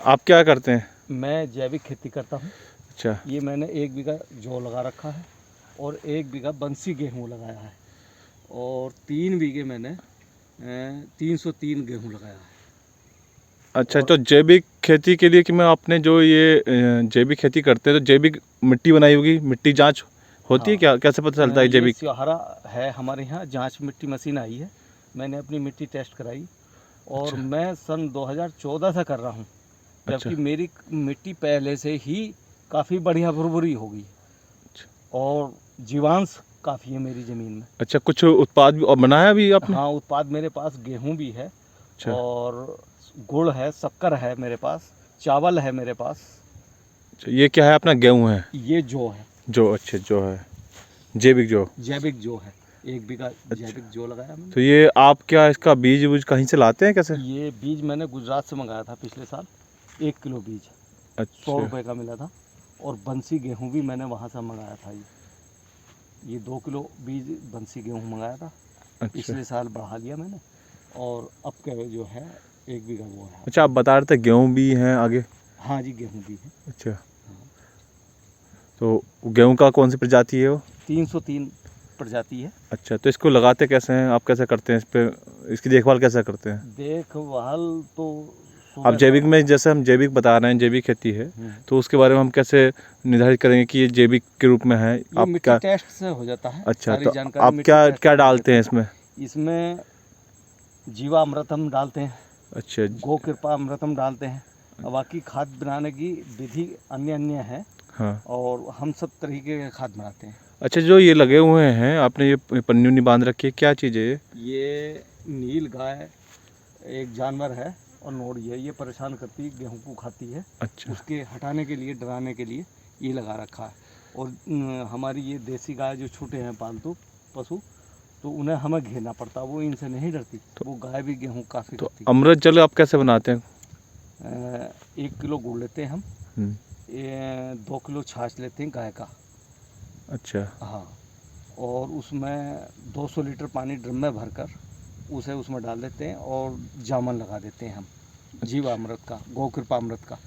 आप क्या करते हैं? मैं जैविक खेती करता हूँ। अच्छा। ये मैंने 1 बीघा जौ लगा रखा है और 1 बीघा बंसी गेहूँ लगाया है और 3 बीघे मैंने 303 गेहूँ लगाया है। अच्छा, तो जैविक खेती के लिए कि मैं आपने जो ये जैविक खेती करते हैं तो जैविक मिट्टी बनाई होगी, मिट्टी जांच होती है हाँ, क्या? कैसे पता चलता है ये जैविक? सिहारा है हमारे यहाँ, जांच मिट्टी मशीन आई है। मैंने अपनी मिट्टी टेस्ट कराई और अच्छा। मैं सन 2014 से कर रहा हूँ, अच्छा। जबकि मेरी मिट्टी पहले से ही काफ़ी बढ़िया भुरभुरी हो गई और जीवांश काफ़ी है मेरी ज़मीन में। अच्छा, कुछ उत्पाद भी और बनाया भी आपने? हाँ, उत्पाद मेरे पास गेहूँ भी है अच्छा। और गुड़ है, शक्कर है मेरे पास, चावल है मेरे पास। अच्छा, ये क्या है अपना? गेहूँ है? ये जौ है। जो अच्छा जो है जैविक जो। जैविक जौ है, 1 बीघा अच्छा, जैविक जौ लगाया मैंने। तो ये आप क्या इसका बीज वूज कहीं से लाते हैं कैसे? ये बीज मैंने गुजरात से मंगाया था पिछले साल, 1 किलो बीज 100 अच्छा। रुपये का मिला था और बंसी गेहूँ भी मैंने वहाँ से मंगाया था। ये 2 किलो बीज बंसी गेहूँ मंगाया था, अच्छा। पिछले साल बढ़ा लिया मैंने और अब के जो है 1 बीघा वो है। अच्छा, आप बता रहे थे गेहूँ भी हैं आगे? हाँ जी, गेहूँ भी है। अच्छा, तो गेहूँ का कौन सी प्रजाति है वो? 303 प्रजाति है। अच्छा, तो इसको लगाते कैसे हैं आप? कैसे करते हैं इस पे? इसकी देखभाल कैसे करते हैं? देखभाल तो आप सुबह जैविक शाम। में, जैसे हम जैविक बता रहे हैं, जैविक खेती है, हम्म। तो उसके बारे में हम कैसे निर्धारित करेंगे कि ये जैविक के रूप में है? ये आप मिट्टी क्या? टेस्ट से हो जाता है, अच्छा, सारी तो जानकारी आप मिट्टी क्या टेस्ट क्या से ले डालते लेते हैं हैं। इसमें? इसमें जीवामृत हम डालते हैं, अच्छा। गौ कृपा अमृत हम डालते हैं और बाकी खाद बनाने की विधि अन्य अन्य है हाँ। और हम सब तरीके के खाद बनाते हैं। अच्छा, जो ये लगे हुए हैं आपने, ये पन्नी उन्नी बांध रखी है, क्या चीज़ है ये? ये नील गाय एक जानवर है और नोड़ी है, ये परेशान करती है, गेहूँ को खाती है। अच्छा। उसके हटाने के लिए, डराने के लिए ये लगा रखा है। और हमारी ये देसी गाय जो छोटे हैं पालतू पशु, तो उन्हें हमें घेरना पड़ता है, वो इनसे नहीं डरती। तो, वो गाय भी गेहूँ काफ़ी तो खाती अमृत जल आप कैसे बनाते हैं? है। 1 किलो गुड़ लेते हैं हम, हम्म। 2 किलो छाछ लेते हैं गाय का। अच्छा। हाँ, और उसमें 200 लीटर पानी ड्रम में भरकर उसे उसमें डाल देते हैं और जामन लगा देते हैं हम, जीवामृत का, गौ कृपा अमृत का।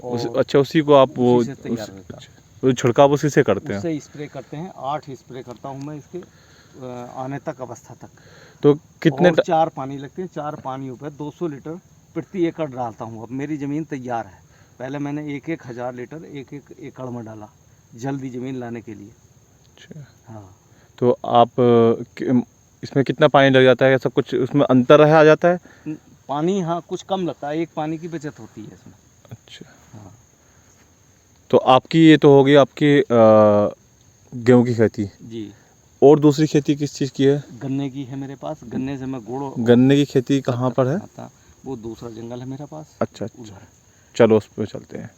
और अच्छा, उसी को आप वो उसी से तैयार होता है। अच्छा, वो छिड़काव उसी से करते हैं? उससे स्प्रे करते हैं, 8 स्प्रे करता हूँ मैं इसके आने तक अवस्था तक। तो कितने और 4 पानी लगते हैं, 4 पानियों पर 200 लीटर प्रति एकड़ डालता हूँ। अब मेरी ज़मीन तैयार है, पहले मैंने 1-1 हज़ार लीटर 1-1 एकड़ में डाला, जल्दी ज़मीन लाने के लिए। अच्छा, हाँ, तो आप इसमें कितना पानी लग जाता है? ऐसा कुछ उसमें अंतर है आ जाता है? पानी हाँ कुछ कम लगता है, 1 पानी की बचत होती है इसमें। अच्छा, हाँ तो आपकी ये तो होगी आपकी गेहूं की खेती। जी। और दूसरी खेती किस चीज़ की है? गन्ने की है मेरे पास, गन्ने से मैं गुड़ और गन्ने की खेती कहाँ शक्कर पर है? बनाता। वो दूसरा जंगल है मेरे पास, अच्छा अच्छा, उधर। चलो उस पर चलते हैं।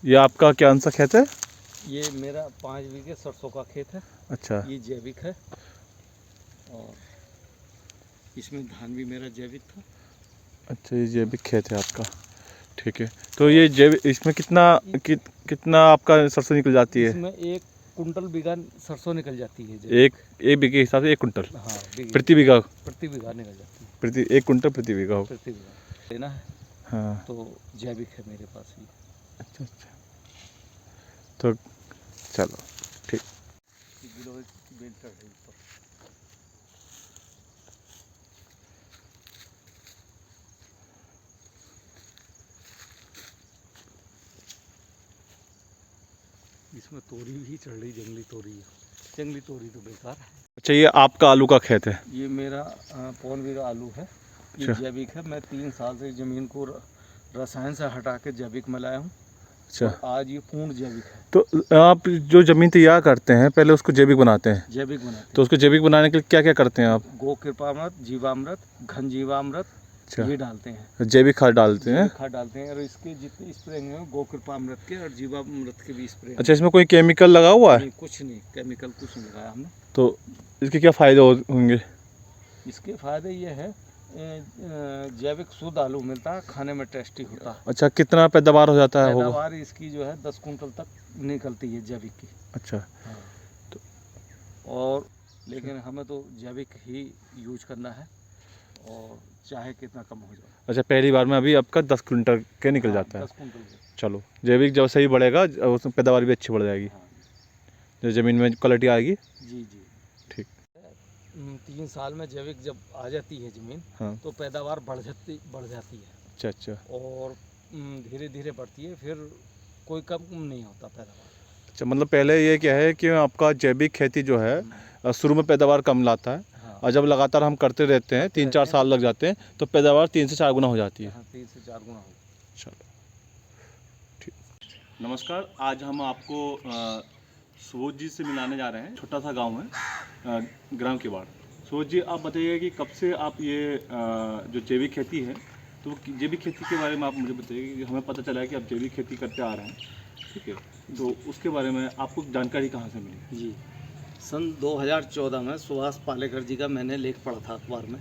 ये आपका कौन सा खेत है? ये मेरा 5 बीघे सरसों का खेत है। अच्छा। ये जैविक है और इसमें धान भी मेरा जैविक था। अच्छा, ये जैविक खेत है आपका, ठीक है। तो ये जैविक, इसमें कितना आपका सरसों निकल जाती है? इसमें 1 कुंटल बीघा सरसों निकल जाती है एक जैविक। एक बीघे के हिसाब से 1 कुंटल हाँ, बीघे प्रति बीघा? प्रति बीघा निकल जाती है। प्रति 1 कुंटल प्रति बीघा हो? प्रति बीघा लेना है हाँ। तो जैविक है मेरे पास भी। अच्छा अच्छा, तो चलो ठीक। इसमें तोरी भी चढ़ रही, जंगली तोरी है। जंगली तोरी तो बेकार है। अच्छा, ये आपका आलू का खेत है? ये मेरा पौन बीघा आलू है। ये अच्छा जैविक है। मैं 3 साल से ज़मीन को रसायन से हटा के जैविक में लाया हूँ अच्छा, और आज ये पूर्ण जैविक है। तो आप जो ज़मीन तैयार करते हैं पहले उसको जैविक बनाते हैं? जैविक बनाते तो उसको जैविक बनाने के लिए क्या क्या करते हैं आप? हैं, गौ कृपामृत, जीवामृत, घन जीवामृत, अच्छा, ये डालते हैं। जैविक खाद डालते हैं? जैविक खाद डालते हैं और इसके जितने स्प्रे हैं गौ कृपामृत के और जीवामृत के भी स्प्रे। अच्छा, इसमें कोई केमिकल लगा हुआ है? नहीं, कुछ नहीं, केमिकल कुछ नहीं लगाया हमने। तो इसके क्या फ़ायदे होंगे? इसके फायदे ये है, जैविक शुद्ध आलू मिलता है, खाने में टेस्टी होता है। अच्छा, कितना पैदावार हो जाता है होगा? पैदावार इसकी जो है 10 कुंटल तक निकलती है जैविक की। अच्छा। हाँ, तो और लेकिन हमें तो जैविक ही यूज करना है और चाहे कितना कम हो जाए। अच्छा, पहली बार में अभी आपका 10 क्विंटल के निकल जाता है। 10 कुंटल के। चलो, जैविक जब सही बढ़ेगा उसमें पैदावार भी अच्छी बढ़ जाएगी, हाँ जो ज़मीन में क्वालिटी आएगी। जी जी। ठीक। 3 साल में जैविक जब आ जाती है ज़मीन, हाँ। तो पैदावार बढ़ जाती है। अच्छा अच्छा। और धीरे धीरे बढ़ती है, फिर कोई कम नहीं होता पैदावार। अच्छा, मतलब पहले ये क्या है कि आपका जैविक खेती जो है शुरू में पैदावार कम लाता है, हाँ। और जब लगातार हम करते रहते हैं 3-4 साल लग जाते हैं तो पैदावार 3 से 4 गुना हो जाती है। हाँ, 3 से 4 गुना हो। चलो ठीक। नमस्कार, आज हम आपको सुबोध जी से मिलाने जा रहे हैं। छोटा सा गांव है, ग्राम किवाड़। सुबोध जी, आप बताइए कि कब से आप ये जो जैविक खेती है, तो जैविक खेती के बारे में आप मुझे बताइए कि हमें पता चला है कि आप जैविक खेती करते आ रहे हैं, ठीक है, तो उसके बारे में आपको जानकारी कहाँ से मिली? जी, सन 2014 में सुभाष पालेकर जी का मैंने लेख पढ़ा था अखबार में।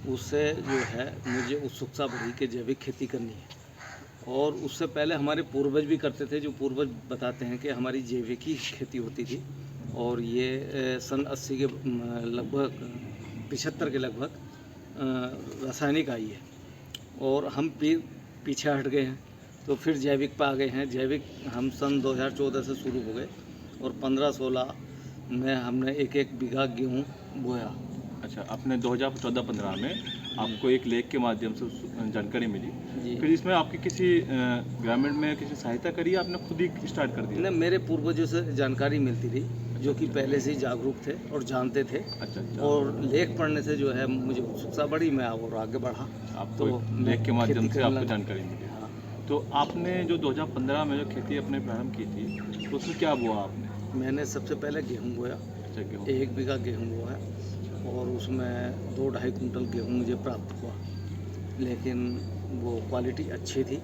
उससे जो है मुझे उत्सुकता बढ़ी कि जैविक खेती करनी है। और उससे पहले हमारे पूर्वज भी करते थे, जो पूर्वज बताते हैं कि हमारी जैविक ही खेती होती थी। और ये सन 80 के लगभग 75 के लगभग रासायनिक आई है, और हम भी पीछे हट गए हैं, तो फिर जैविक पे आ गए हैं। जैविक हम सन 2014 से शुरू हो गए, और 15-16 में हमने एक बीघा गेहूँ बोया। अच्छा, आपने 2014-15 में आपको एक लेख के माध्यम से जानकारी मिली, जी। फिर इसमें आपकी किसी ग्रामीण में किसी सहायता करी, आपने खुद ही स्टार्ट कर दिया? ने मेरे पूर्वजों से जानकारी मिलती रही, जो कि पहले से ही जागरूक थे और जानते थे। अच्छा अच्छा। और लेख पढ़ने से जो है मुझे उत्सुकता बढ़ी, मैं और आगे बढ़ा। आपको तो एक लेख के माध्यम खेती से करने आपको लगा। जानकारी मिली। हाँ। तो आपने जो 2015 में जो खेती अपने प्रारंभ की थी, तो उसमें क्या बोआ आपने? मैंने सबसे पहले गेहूँ बोया, अच्छा, गेहूँ। 1 बीघा गेहूँ बोया है, और उसमें 2-2.5 कुंटल गेहूँ मुझे प्राप्त हुआ। लेकिन वो क्वालिटी अच्छी थी,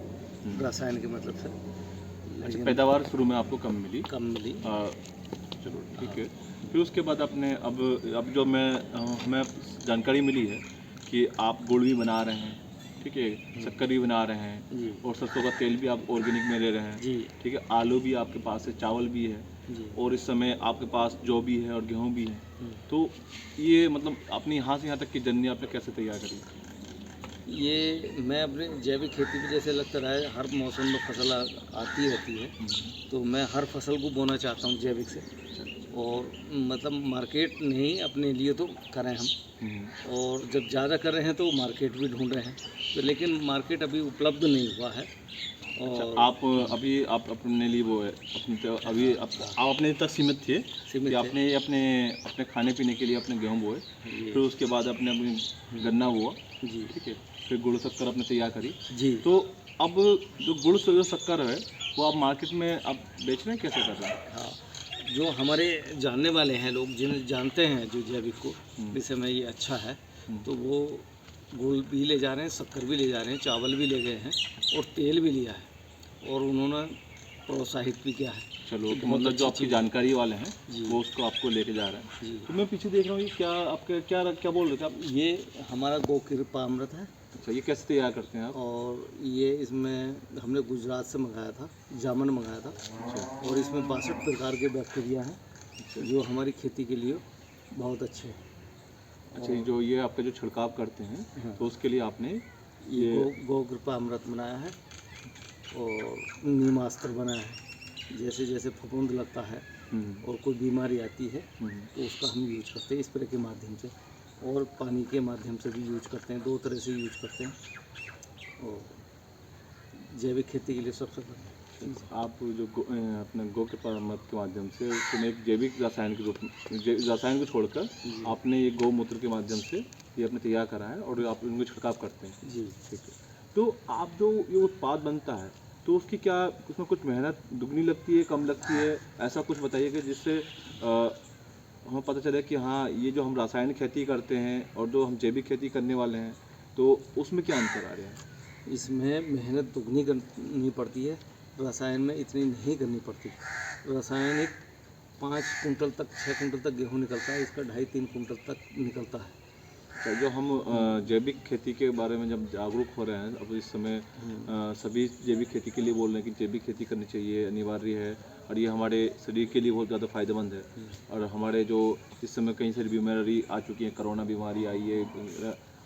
रासायन के मतलब से। अच्छा, लेकिन पैदावार शुरू में आपको कम मिली। कम मिली। चलो ठीक है। फिर उसके बाद आपने अब जो हमें जानकारी मिली है कि आप गुड़ भी बना रहे हैं, ठीक है, शक्कर भी बना रहे हैं, जी और सरसों का तेल भी आप ऑर्गेनिक में ले रहे हैं, जी ठीक है, आलू भी आपके पास है, चावल भी है, जी। और इस समय आपके पास जौ भी है और गेहूँ भी है। हम्म। तो ये मतलब अपनी यहाँ से यहाँ तक की जर्नी आपने कैसे तैयार करी? ये मैं अपने जैविक खेती में जैसे लगता रहा है, हर मौसम में फसल आती रहती है, तो मैं हर फसल को बोना चाहता हूँ जैविक से। और मतलब मार्केट नहीं, अपने लिए तो करें हम। और जब ज़्यादा कर रहे हैं तो मार्केट भी ढूंढ रहे हैं, तो लेकिन मार्केट अभी उपलब्ध नहीं हुआ है। अच्छा, और आप अपने लिए वो है अपने तो अभी आप अपने तक सीमित थे कि आपने अपने अपने खाने पीने के लिए अपने गेहूँ बोए, जी फिर उसके बाद आपने अपनी गन्ना बोआ, जी ठीक है, फिर गुड़ शक्कर आपने तैयार करी। जी। तो अब जो गुड़ से जो शक्कर है वो आप मार्केट में आप बेच रहे हैं, कैसे कर रहे हैं? हाँ, जो हमारे जानने वाले हैं लोग, जिन्हें जानते हैं जो जैविक को, विषय में ये अच्छा है, तो वो गुड़ भी ले जा रहे हैं, शक्कर भी ले जा रहे हैं, चावल भी ले गए हैं, और तेल भी लिया है, और उन्होंने प्रोत्साहित भी किया है। चलो, तो बहुत मतलब जो अच्छी आपकी चीज़। जानकारी वाले हैं जी। वो उसको आपको लेके जा रहे हैं। जी। तो मैं पीछे देख रहा हूँ, ये क्या आपके क्या बोल रहे थे आप? ये हमारा गौ कृपा अमृत है, अच्छा, ये कैसे तैयार करते हैं आप? और ये इसमें हमने गुजरात से मंगाया था, जामन मंगाया था। अच्छा और इसमें 62 प्रकार के बैक्टीरिया हैं, जो हमारी खेती के लिए बहुत अच्छे हैं। अच्छा, जो ये आपका जो छिड़काव करते हैं, हाँ। तो उसके लिए आपने ये गौ कृपा अमृत बनाया है, और नीमास्त्र बनाया है। जैसे जैसे फफूंद लगता है और कोई बीमारी आती है, तो उसका हम यूज करते हैं स्प्रे के माध्यम से, और पानी के माध्यम से भी यूज करते हैं। 2 तरह से यूज करते हैं। और जैविक खेती के लिए सबसे बढ़िया चीज़। आप जो अपने गौ के मत के माध्यम से उसमें एक जैविक रसायन के रूप में रसायन को छोड़कर आपने ये गौमूत्र के माध्यम से ये अपने तैयार करा है, और आप इनको छिड़काव करते हैं। जी। ठीक है। तो आप जो ये उत्पाद बनता है, तो उसकी क्या उसमें कुछ मेहनत दुगनी लगती है, कम लगती है, ऐसा कुछ बताइए कि जिससे हमें पता चले कि हाँ, ये जो हम रासायनिक खेती करते हैं और जो हम जैविक खेती करने वाले हैं, तो उसमें क्या अंतर आ रहा है? इसमें मेहनत दुगनी करनी पड़ती है, रसायन में इतनी नहीं करनी पड़ती। रासायनिक 5 कुंटल तक 6 कुंटल तक गेहूँ निकलता है, इसका 2.5-3 कुंटल तक निकलता है। अच्छा, जो हम जैविक खेती के बारे में जब जागरूक हो रहे हैं अब इस समय, सभी जैविक खेती के लिए बोल रहे हैं कि जैविक खेती करनी चाहिए, अनिवार्य है, और ये हमारे शरीर के लिए बहुत ज़्यादा फ़ायदेमंद है। और हमारे जो इस समय कई सारी बीमारी आ चुकी हैं, कोरोना बीमारी आई है,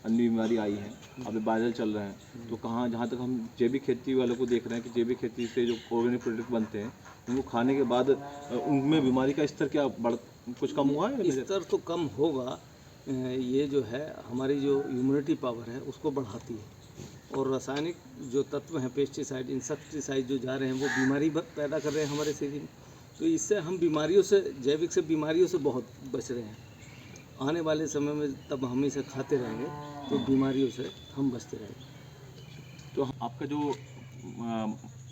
अन्य बीमारी आई है, अभी बादल चल रहे हैं, तो कहाँ जहाँ तक हम जैविक खेती वालों को देख रहे हैं कि जैविक खेती से जो ऑर्गेनिक प्रोडक्ट बनते हैं उनको खाने के बाद उनमें बीमारी का स्तर क्या बढ़ कुछ कम हुआ है? स्तर तो कम होगा। ये जो है हमारी जो इम्यूनिटी पावर है उसको बढ़ाती है, और रासायनिक जो तत्व हैं, पेस्टिसाइड, इंसेक्टिसाइड जो जा रहे हैं वो बीमारी पैदा कर रहे हैं हमारे शरीर में। तो इससे हम बीमारियों से, जैविक से बीमारियों से बहुत बच रहे हैं। आने वाले समय में तब हम इसे खाते रहेंगे तो बीमारियों से हम बचते रहेंगे। तो आपका जो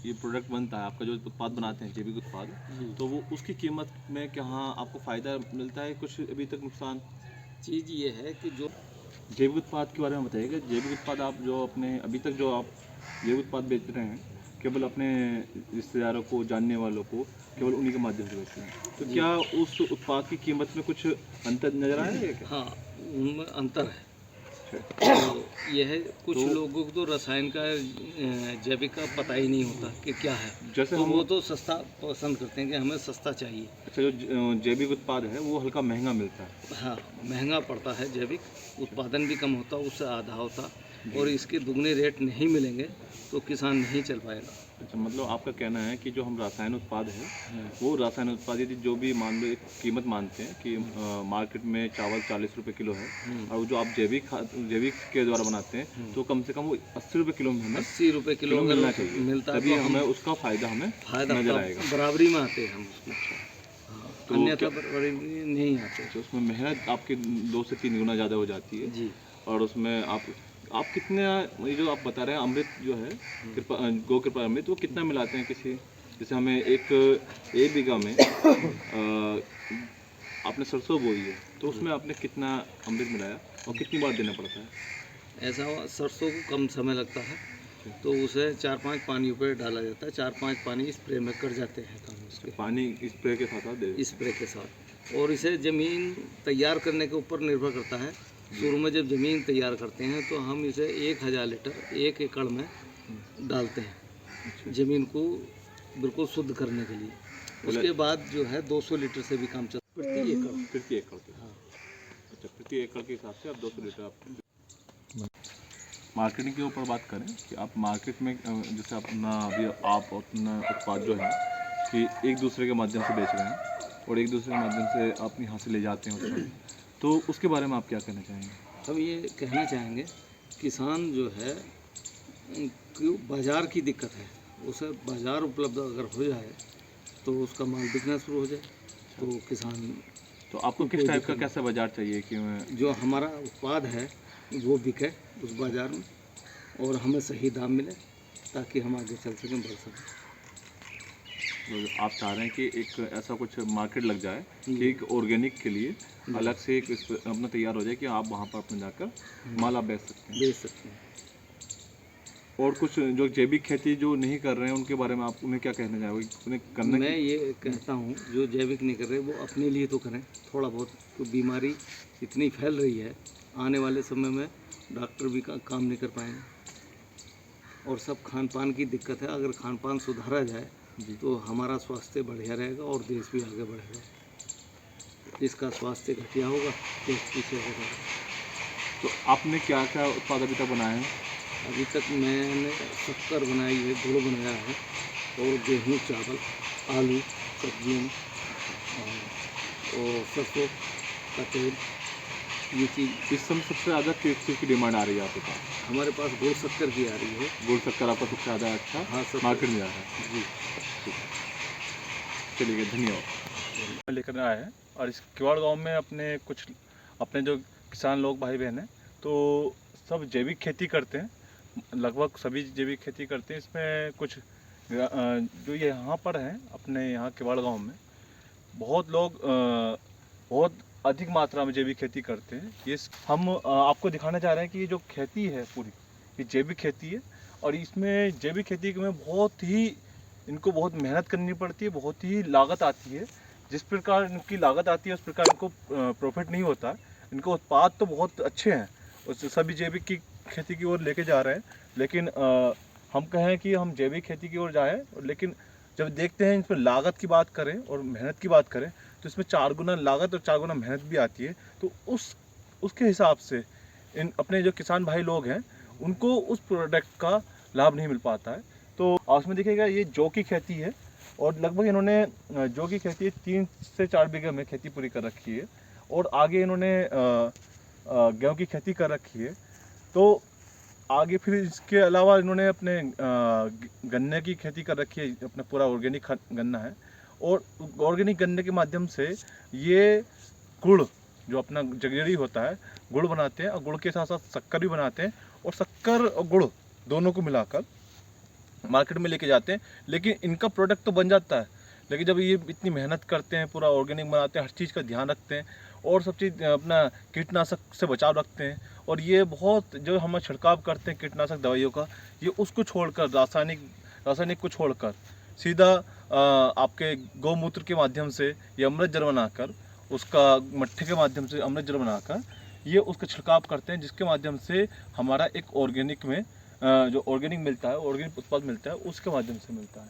ये प्रोडक्ट बनता है, आपका जो उत्पाद बनाते हैं जैविक उत्पाद, तो वो उसकी कीमत में क्या आपको फ़ायदा मिलता है? कुछ अभी तक नुकसान? चीज़ ये है कि जो जैविक उत्पाद के बारे में बताइएगा। जैविक उत्पाद आप जो अपने अभी तक जो आप जैविक उत्पाद बेच रहे हैं, केवल अपने रिश्तेदारों को, जानने वालों को, केवल उन्हीं के माध्यम से बेचते हैं, तो क्या उस उत्पाद की कीमत में कुछ अंतर नज़र आया है क्या? हाँ, उनमें अंतर है। तो यह है, कुछ लोगों को तो रसायन का, जैविक का पता ही नहीं होता कि क्या है। जैसे तो हम वो तो सस्ता पसंद करते हैं कि हमें सस्ता चाहिए। अच्छा, जो जैविक उत्पाद है वो हल्का महंगा मिलता है। हाँ, महंगा पड़ता है। जैविक उत्पादन भी कम होता, उससे आधा होता, और इसके दुगने रेट नहीं मिलेंगे तो किसान नहीं चल पाएगा। अच्छा, मतलब आपका कहना है कि जो हम रासायन उत्पाद है वो रासायन उत्पाद यदि जो भी मान लो एक कीमत मानते हैं कि मार्केट में चावल 40 रुपये किलो है, और जो आप जैविक के द्वारा बनाते हैं तो कम से कम वो 80 रुपये किलो में हमें 80 रुपये किलो मिलना चाहिए, मिलता है तभी तो हमें उसका फ़ायदा नजर आएगा। बराबरी में आते हैं हम उसमें। तो अन्यथा बराबरी में नहीं आते। तो उसमें मेहनत आपकी 2 से 3 गुना ज़्यादा हो जाती है जी। और उसमें आप कितने, ये जो आप बता रहे हैं अमृत जो है, गो कृपा अमृत, वो कितना मिलाते हैं? किसी जैसे हमें एक बीघा में आपने सरसों बोई है तो उसमें आपने कितना अमृत मिलाया और कितनी बार देना पड़ता है? ऐसा सरसों को कम समय लगता है, तो उसे 4-5 पानी पर डाला जाता है। 4-5 पानी स्प्रे में कर जाते हैं काम उसके। पानी स्प्रे के साथ दे? स्प्रे के साथ। और इसे ज़मीन तैयार करने के ऊपर निर्भर करता है। शुरू में जब ज़मीन तैयार करते हैं तो हम इसे 1000 लीटर 1 एकड़ में डालते हैं, ज़मीन को बिल्कुल शुद्ध करने के लिए। उसके बाद जो है 200 लीटर से भी काम चलता है प्रति एकड़ के। हाँ। अच्छा, प्रति एकड़ के हिसाब से आप 200 लीटर आप मार्केटिंग के ऊपर बात करें कि आप मार्केट में जैसे आप अपना उत्पाद जो है कि एक दूसरे के माध्यम से बेच रहे हैं और एक दूसरे के माध्यम से आप यहाँ से ले जाते हैं उसको, तो उसके बारे में आप क्या कहना चाहेंगे? हम ये कहना चाहेंगे, किसान जो है कि बाज़ार की दिक्कत है, उसे बाज़ार उपलब्ध अगर हो जाए तो उसका माल बिकना शुरू हो जाए तो किसान। तो आपको किस टाइप का कैसा बाजार चाहिए कि जो हमारा उत्पाद है वो बिके उस बाज़ार में और हमें सही दाम मिले ताकि हम आगे चल सकें, बढ़ सकें। तो आप चाह रहे हैं कि एक ऐसा कुछ मार्केट लग जाए कि एक ऑर्गेनिक के लिए अलग से एक अपना तैयार हो जाए कि आप वहाँ पर अपने जाकर माल आप बेच सकते हैं। और कुछ जो जैविक खेती जो नहीं कर रहे हैं उनके बारे में आप उन्हें क्या कहना चाहोगे? उन्हें करना मैं ये कहता हूँ जो जैविक नहीं कर रहे वो अपने लिए तो करें थोड़ा बहुत, तो बीमारी इतनी फैल रही है, आने वाले समय में डॉक्टर भी काम नहीं कर पाएंगे। और सब खान पान की दिक्कत है, अगर खान पान सुधारा जाए तो हमारा स्वास्थ्य बढ़िया रहेगा और देश भी आगे बढ़ेगा। इसका स्वास्थ्य घटिया होगा, देश पीछे होगा। तो आपने क्या क्या उत्पाद अभी तक बनाए हैं? अभी तक मैंने शक्कर बनाई है, गुड़ बनाया है, और गेहूँ, चावल, आलू, सब्जियाँ और सरसों का तेल, ये चीज़। इस समय सबसे ज़्यादा किस चीज़ की डिमांड आ रही है आपके पास? हमारे पास गुड़ शक्कर की आ रही है। गुड़ शक्कर आपका सबसे ज़्यादा अच्छा हाँ, सब मार्केट में आ रहा है। जी। चलिए, धन्यवाद। लेकर आए हैं और इस किवाड़ गांव में अपने जो किसान लोग भाई बहन हैं तो सब जैविक खेती करते हैं, लगभग सभी जैविक खेती करते हैं। इसमें कुछ जो ये यहाँ पर हैं अपने यहाँ किवाड़ गांव में बहुत लोग बहुत अधिक मात्रा में जैविक खेती करते हैं। ये हम आपको दिखाना चाह रहे हैं कि ये जो खेती है पूरी, ये जैविक खेती है और इसमें जैविक खेती में इनको बहुत मेहनत करनी पड़ती है, बहुत ही लागत आती है। जिस प्रकार इनकी लागत आती है उस प्रकार इनको प्रॉफिट नहीं होता। इनको उत्पाद तो बहुत अच्छे हैं, उससे सभी जैविक की खेती की ओर लेके जा रहे हैं, लेकिन हम कहें कि हम जैविक खेती की ओर जाएं, लेकिन जब देखते हैं इन पर लागत की बात करें और मेहनत की बात करें तो इसमें 4 गुना लागत और 4 गुना मेहनत भी आती है। तो उसके हिसाब से इन अपने जो किसान भाई लोग हैं उनको उस प्रोडक्ट का लाभ नहीं मिल पाता है। तो उसमें देखिएगा ये जौ की खेती है और लगभग इन्होंने जौ की खेती 3 से 4 बीघे में खेती पूरी कर रखी है और आगे इन्होंने गेहूँ की खेती कर रखी है। तो आगे फिर इसके अलावा इन्होंने अपने गन्ने की खेती कर रखी है, अपना पूरा ऑर्गेनिक गन्ना है और ऑर्गेनिक गन्ने के माध्यम से ये गुड़ जो अपना जगेरी होता है गुड़ बनाते हैं और गुड़ के साथ साथ शक्कर भी बनाते हैं और शक्कर और गुड़ दोनों को मिलाकर मार्केट में लेके जाते हैं। लेकिन इनका प्रोडक्ट तो बन जाता है, लेकिन जब ये इतनी मेहनत करते हैं, पूरा ऑर्गेनिक बनाते हैं, हर चीज़ का ध्यान रखते हैं और सब चीज़ अपना कीटनाशक से बचाव रखते हैं और ये बहुत जो हम छिड़काव करते हैं कीटनाशक दवाइयों का, ये उसको छोड़कर रासायनिक को छोड़कर सीधा आपके गौमूत्र के माध्यम से ये अमृत जल बनाकर, उसका मट्ठे के माध्यम से अमृत जल बनाकर ये उसका छिड़काव करते हैं, जिसके माध्यम से हमारा एक ऑर्गेनिक में जो ऑर्गेनिक मिलता है, ऑर्गेनिक उत्पाद मिलता है, उसके माध्यम से मिलता है।